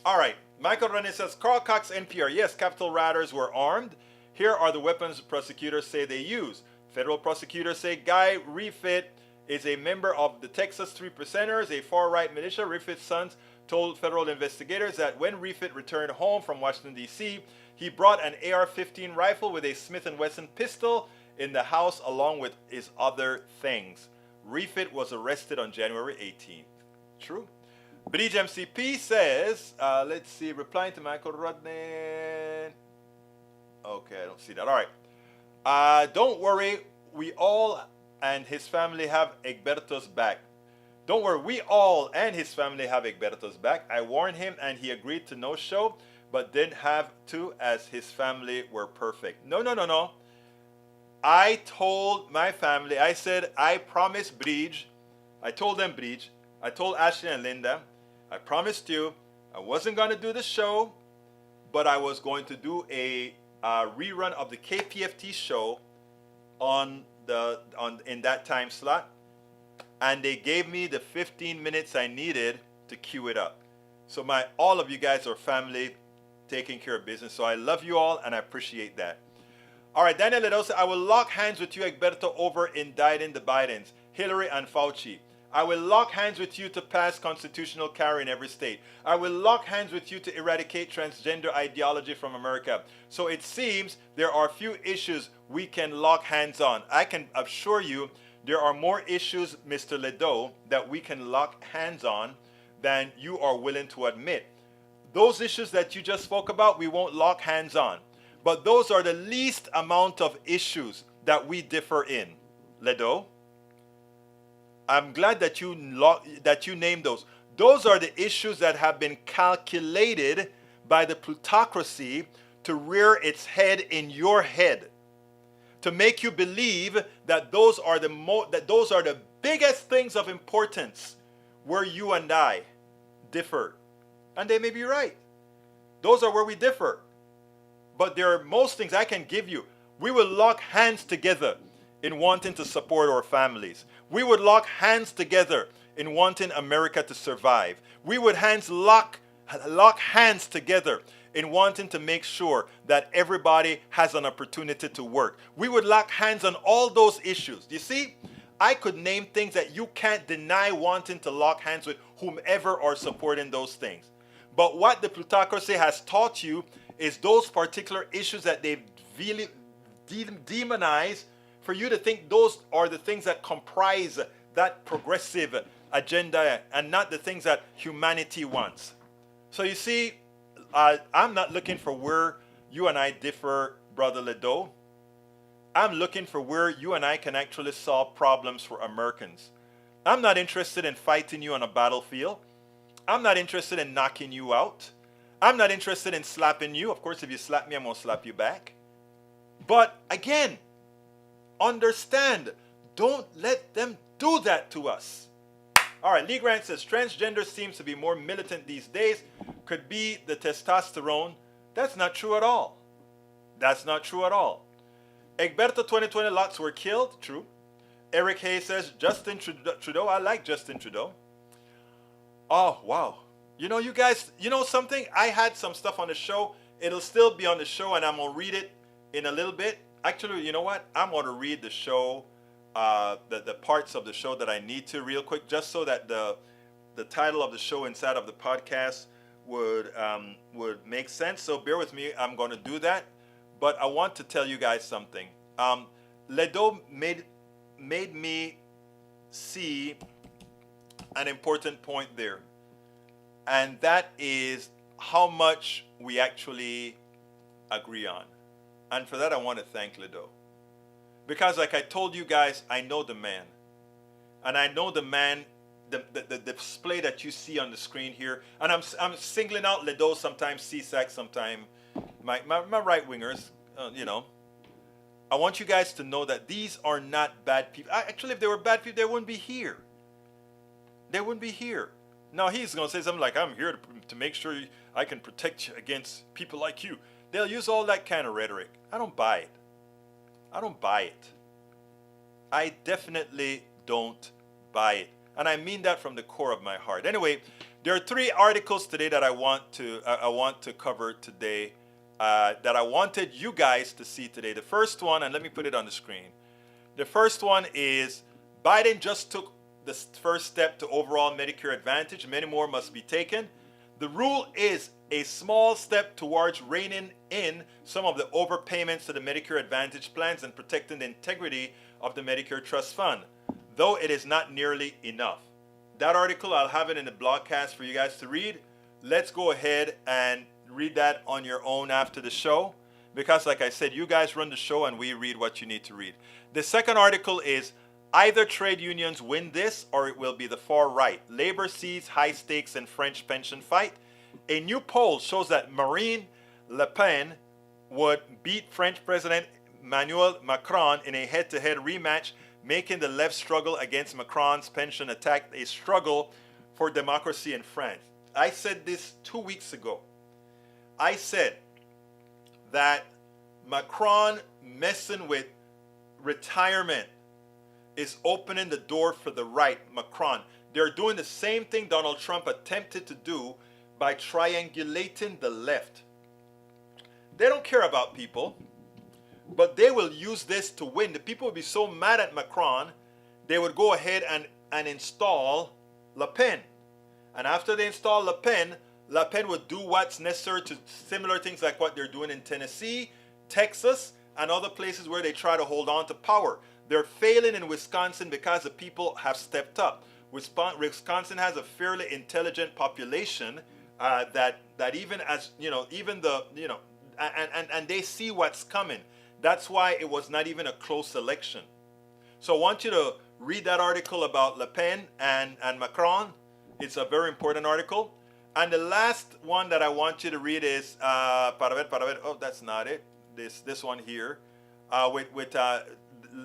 All right, Michael René says, Carl Cox, NPR, yes, Capitol rioters were armed. Here are the weapons prosecutors say they use. Federal prosecutors say Guy Refit is a member of the Texas Three Percenters, a far-right militia. Refit's sons told federal investigators that when Refit returned home from Washington, D.C., he brought an AR-15 rifle with a Smith & Wesson pistol in the house along with his other things. Refit was arrested on January 18th. True. Bridge MCP says, let's see, replying to Michael Rodney. Okay, I don't see that. All right. Don't worry. We all and his family have Egberto's back. Don't worry. We all and his family have Egberto's back. I warned him and he agreed to no show, but didn't have to as his family were perfect. No, no, no, no. I told my family, I said, I promised Bridge. I told them, Bridge. I told Ashley and Linda, I promised you I wasn't going to do the show, but I was going to do a rerun of the KPFT show in that time slot, and they gave me the 15 minutes I needed to queue it up. So all of you guys are family taking care of business. So I love you all and I appreciate that. All right, Daniel Ledo said, I will lock hands with you, Egberto, over indicting the Bidens, Hillary and Fauci. I will lock hands with you to pass constitutional carry in every state. I will lock hands with you to eradicate transgender ideology from America. So it seems there are few issues we can lock hands on. I can assure you there are more issues, Mr. Ledo, that we can lock hands on than you are willing to admit. Those issues that you just spoke about, we won't lock hands on. But those are the least amount of issues that we differ in, Ledo. I'm glad that you named those. Those are the issues that have been calculated by the plutocracy to rear its head in your head, to make you believe that those are the biggest things of importance where you and I differ. And they may be right. Those are where we differ. But there are most things I can give you. We will lock hands together in wanting to support our families. We would lock hands together in wanting America to survive. We would lock hands together in wanting to make sure that everybody has an opportunity to work. We would lock hands on all those issues. You see, I could name things that you can't deny wanting to lock hands with whomever are supporting those things. But what the plutocracy has taught you is those particular issues that they've really demonized, for you to think those are the things that comprise that progressive agenda and not the things that humanity wants. So you see, I'm not looking for where you and I differ, Brother Ledo. I'm looking for where you and I can actually solve problems for Americans. I'm not interested in fighting you on a battlefield. I'm not interested in knocking you out. I'm not interested in slapping you. Of course, if you slap me, I'm going to slap you back. But again, understand, don't let them do that to us. All right, Lee Grant says, transgender seems to be more militant these days. Could be the testosterone. That's not true at all. That's not true at all. Egberto 2020, lots were killed. True. Eric Hayes says, Justin Trudeau. I like Justin Trudeau. Oh, wow. You know, you guys, you know something? I had some stuff on the show. It'll still be on the show, and I'm going to read it in a little bit. Actually, you know what? I'm going to read the show, the parts of the show that I need to real quick, just so that the title of the show inside of the podcast would make sense. So bear with me. I'm going to do that. But I want to tell you guys something. Ledo made me see an important point there. And that is how much we actually agree on. And for that, I want to thank Ledo. Because like I told you guys, I know the man. And I know the man, the display that you see on the screen here. And I'm singling out Ledo, sometimes CSAC, sometimes my right wingers, you know. I want you guys to know that these are not bad people. Actually, if they were bad people, they wouldn't be here. They wouldn't be here. Now he's going to say something like, I'm here to make sure I can protect you against people like you. They'll use all that kind of rhetoric. I don't buy it. I don't buy it. I definitely don't buy it. And I mean that from the core of my heart. Anyway, there are 3 articles today that I want to cover today that I wanted you guys to see today. The first one, and let me put it on the screen. The first one is Biden just took the first step to overall Medicare Advantage. Many more must be taken. The rule is a small step towards reining in some of the overpayments to the Medicare Advantage plans and protecting the integrity of the Medicare Trust Fund, though it is not nearly enough. that article, I'll have it in the blogcast for you guys to read. Let's go ahead and read that on your own after the show. Because like I said, you guys run the show and we read what you need to read. The second article is either trade unions win this or it will be the far right. Labor sees high stakes in French pension fight. A new poll shows that Marine Le Pen would beat French President Emmanuel Macron in a head-to-head rematch, making the left struggle against Macron's pension attack a struggle for democracy in France. I said this 2 weeks ago. I said that Macron messing with retirement is opening the door for the right. Macron. They're doing the same thing Donald Trump attempted to do by triangulating the left. They don't care about people, but they will use this to win. The people will be so mad at Macron, they would go ahead and install Le Pen. And after they install Le Pen would do what's necessary to similar things like what they're doing in Tennessee, Texas, and other places where they try to hold on to power. They're failing in Wisconsin because the people have stepped up. Wisconsin has a fairly intelligent population that even as and they see what's coming. That's why it was not even a close election. So I want you to read that article about Le Pen and Macron. It's a very important article. And the last one that I want you to read is oh, that's not it. This one here with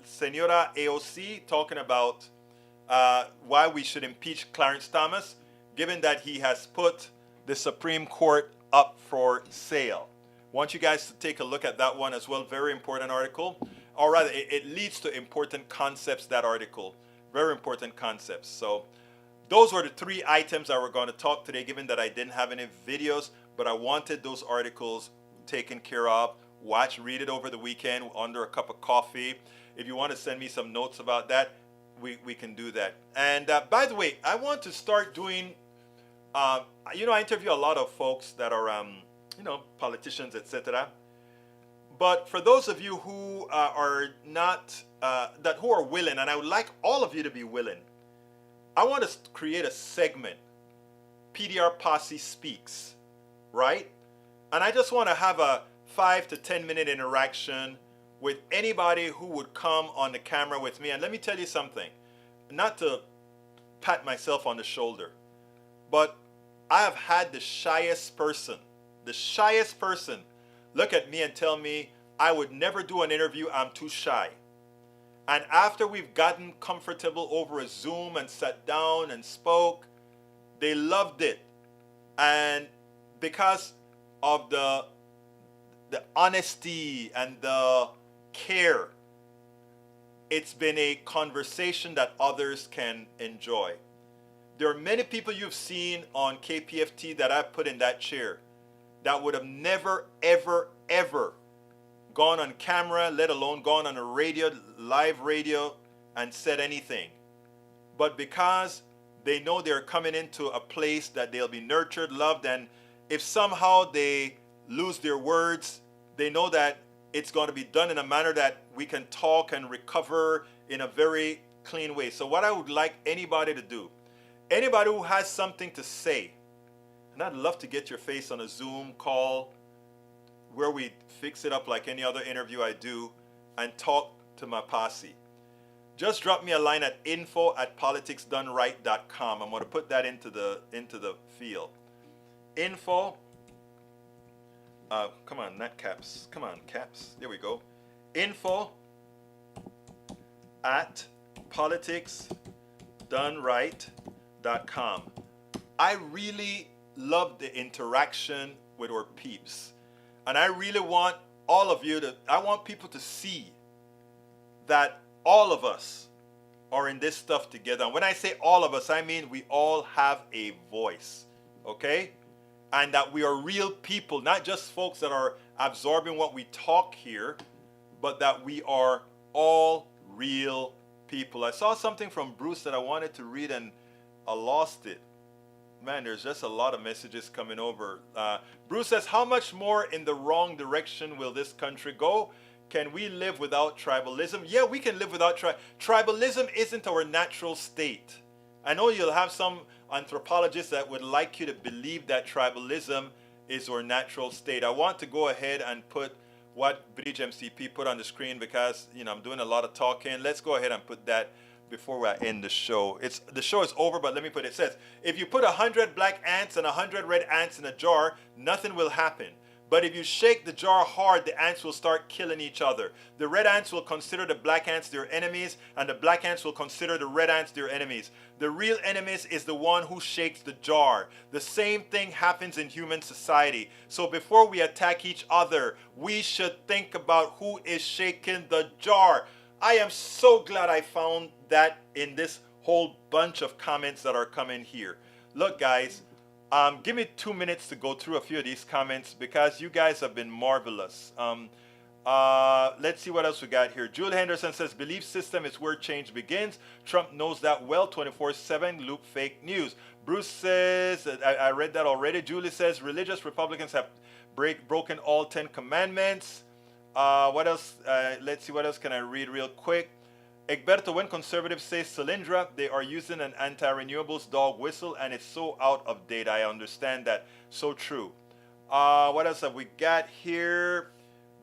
Senora AOC talking about why we should impeach Clarence Thomas, given that he has put the Supreme Court up for sale. I want you guys to take a look at that one as well. Very important article. Or rather, it leads to important concepts, that article. Very important concepts. So those were the three items that we're going to talk today, given that I didn't have any videos, but I wanted those articles taken care of. Read it over the weekend under a cup of coffee. If you want to send me some notes about that, we can do that. And by the way, I want to start doing, I interview a lot of folks that are, politicians, etc. But for those of you who are not, who are willing, and I would like all of you to be willing, I want to create a segment, PDR Posse Speaks, right? And I just want to have a 5 to 10 minute interaction with anybody who would come on the camera with me. And let me tell you something, not to pat myself on the shoulder, but I have had the shyest person look at me and tell me I would never do an interview, I'm too shy. And after we've gotten comfortable over a Zoom and sat down and spoke, they loved it. And because of the honesty and the care, it's been a conversation that others can enjoy. There are many people you've seen on KPFT that I've put in that chair that would have never, ever, ever gone on camera, let alone gone on a radio, live radio, and said anything. But because they know they're coming into a place that they'll be nurtured, loved, and if somehow they lose their words, they know that it's going to be done in a manner that we can talk and recover in a very clean way. So what I would like anybody to do, anybody who has something to say, and I'd love to get your face on a Zoom call where we fix it up like any other interview I do and talk to my posse. Just drop me a line at info@politicsdoneright.com. I'm going to put that into the field. Info. Come on, not caps. Come on, caps. There we go. info@politicsdoneright.com. I really love the interaction with our peeps. And I really want all of you I want people to see that all of us are in this stuff together. And when I say all of us, I mean we all have a voice, okay? And that we are real people, not just folks that are absorbing what we talk here, but that we are all real people. I saw something from Bruce that I wanted to read and I lost it. Man, there's just a lot of messages coming over. Bruce says, how much more in the wrong direction will this country go? Can we live without tribalism? Yeah, we can live without tribalism. Isn't our natural state. I know you'll have some anthropologists that would like you to believe that tribalism is our natural state. I want to go ahead and put what Bridge MCP put on the screen because, I'm doing a lot of talking. Let's go ahead and put that before I end the show. The show is over, but let me put it. It says, if you put 100 black ants and 100 red ants in a jar, nothing will happen. But if you shake the jar hard, the ants will start killing each other. The red ants will consider the black ants their enemies, and the black ants will consider the red ants their enemies. The real enemies is the one who shakes the jar. The same thing happens in human society. So before we attack each other, we should think about who is shaking the jar. I am so glad I found that in this whole bunch of comments that are coming here. Look, guys. Give me 2 minutes to go through a few of these comments because you guys have been marvelous. Let's see what else we got here. Julie Henderson says, belief system is where change begins. Trump knows that well, 24/7, loop fake news. Bruce says, I read that already. Julie says, religious Republicans have broken all 10 commandments. What else? Let's see, what else can I read real quick? Egberto, when conservatives say Solyndra, they are using an anti-renewables dog whistle and it's so out of date. I understand that. So true. What else have we got here?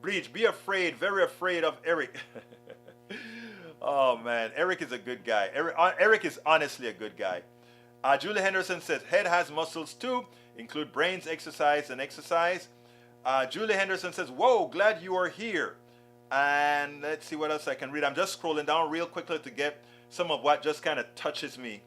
Breach, be afraid, very afraid of Eric. Oh man, Eric is a good guy. Eric is honestly a good guy. Julie Henderson says, head has muscles too, include brains, exercise, and exercise. Julie Henderson says, whoa, glad you are here. And let's see what else I can read. I'm just scrolling down real quickly to get some of what just kind of touches me.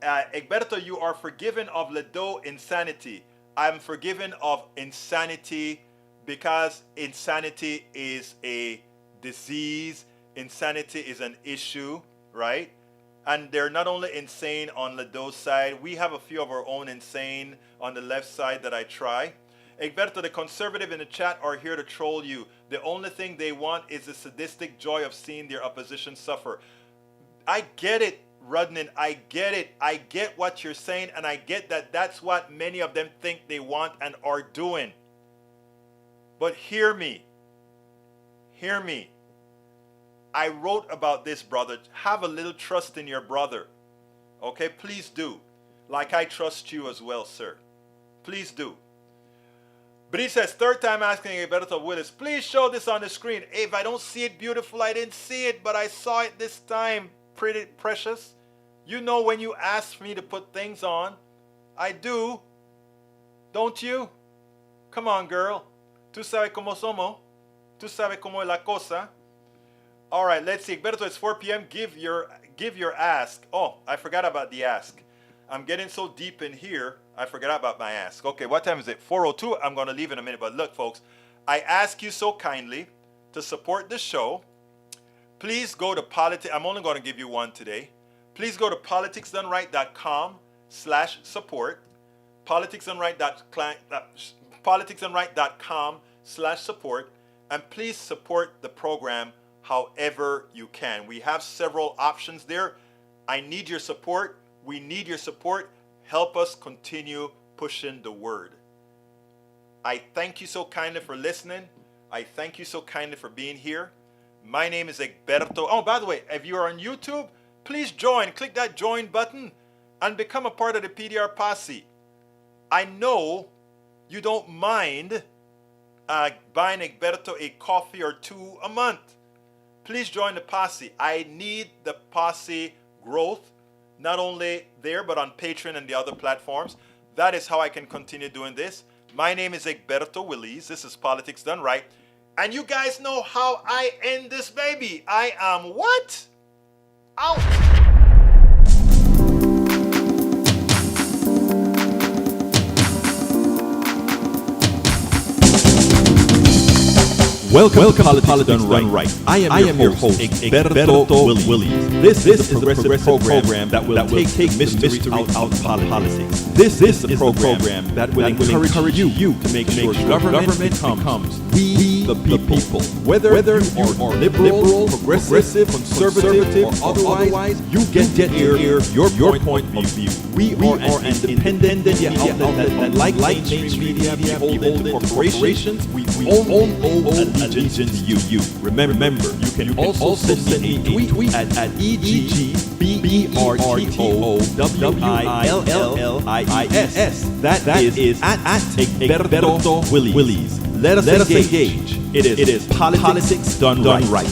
Egberto, you are forgiven of Ledo insanity. I'm forgiven of insanity because insanity is a disease. Insanity is an issue, right? And they're not only insane on Ledo's side. We have a few of our own insane on the left side that I try. Egberto, the conservative in the chat are here to troll you. The only thing they want is the sadistic joy of seeing their opposition suffer. I get it, Rudnin. I get it. I get what you're saying, and I get that that's what many of them think they want and are doing. But hear me. Hear me. I wrote about this, brother. Have a little trust in your brother. Okay, please do. Like I trust you as well, sir. Please do. But he says, third time asking Egberto Willis, please show this on the screen. Hey, if I don't see it beautiful, I didn't see it, but I saw it this time. Pretty precious. You know when you ask me to put things on, I do. Don't you? Come on, girl. Tú sabes cómo somos. Tú sabes cómo es la cosa. All right, let's see. Egberto, it's 4 p.m. Give your ask. Oh, I forgot about the ask. I'm getting so deep in here, I forgot about my ask. Okay, what time is it? 4:02. I'm going to leave in a minute. But look, folks, I ask you so kindly to support the show. Please go to politics. I'm only going to give you one today. Please go to politicsdoneright.com/support. Politicsdoneright.com/support. And please support the program however you can. We have several options there. I need your support. We need your support. Help us continue pushing the word. I thank you so kindly for listening. I thank you so kindly for being here. My name is Egberto. Oh, by the way, if you are on YouTube, please join. Click that join button and become a part of the PDR posse. I know you don't mind buying Egberto a coffee or two a month. Please join the posse. I need the posse growth. Not only there, but on Patreon and the other platforms. That is how I can continue doing this. My name is Egberto Willis. This is Politics Done Right. And you guys know how I end this baby. I am what? Out. Welcome to Politics Done Right. I am your host, Egberto Willis. This is the progressive program that will take the mystery out of politics. This is the program that will encourage you to make sure government becomes we the people. Whether you are liberal, progressive, conservative, or otherwise, you get to hear your point of view. We are an independent media outlet that, like mainstream media, beholden to corporations, we owe allegiance to you. Remember, you can also send me a tweet at EGBERTOWILLIES. That is at Egberto Willies. Let us engage. It is politics done right.